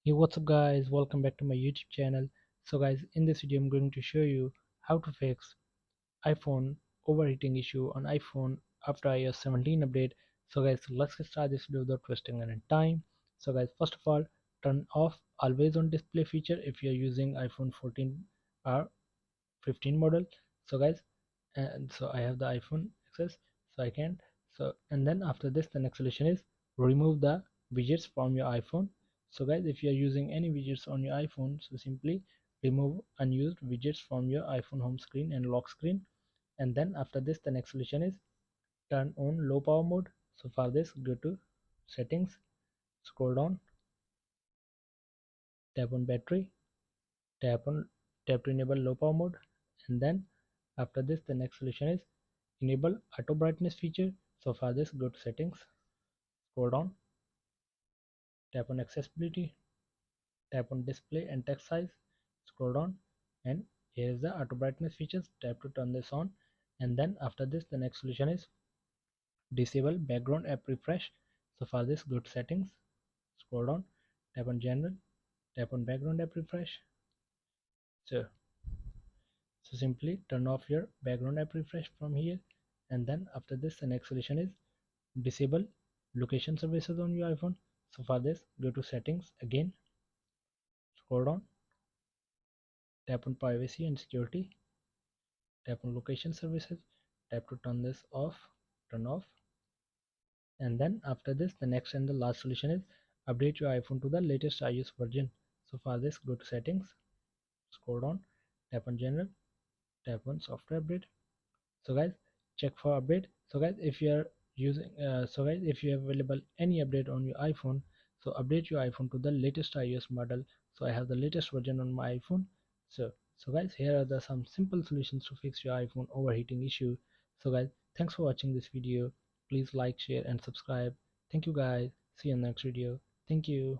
Hey, what's up guys, welcome back to my YouTube channel. So guys, in this video I'm going to show you how to fix iPhone overheating issue on iPhone after iOS 17 update. So guys, let's get started this video without wasting any time. So guys, first of all, turn off always on display feature if you're using iPhone 14 or 15 model. So guys, and so I have the iPhone access, so I can. So and then after this, the next solution is remove the widgets from your iPhone. So guys, if you are using any widgets on your iPhone, so simply remove unused widgets from your iPhone home screen and lock screen. And then after this, the next solution is turn on low power mode. So for this, go to settings, scroll down, tap on battery, tap on tap to enable low power mode. And then after this, the next solution is enable auto brightness feature. So for this, go to settings, scroll down, tap on accessibility, tap on display and text size, scroll down, and here is the auto brightness features. Tap to turn this on. And then after this, the next solution is disable background app refresh. So for this, go to settings, scroll down, tap on general, tap on background app refresh. So simply turn off your background app refresh from here. And then after this, the next solution is disable location services on your iPhone. So for this, go to settings again, scroll down, tap on privacy and security, tap on location services, tap to turn this off, turn off. And then after this, the next and the last solution is update your iPhone to the latest iOS version. So for this, go to settings, scroll down, tap on general, tap on software update. So guys, check for update. So guys, if you are using if you have available any update on your iPhone, so update your iPhone to the latest iOS model. So I have the latest version on my iPhone. So guys, here are the some simple solutions to fix your iPhone overheating issue. So guys, thanks for watching this video. Please like, share and subscribe. Thank you guys. See you in the next video. Thank you.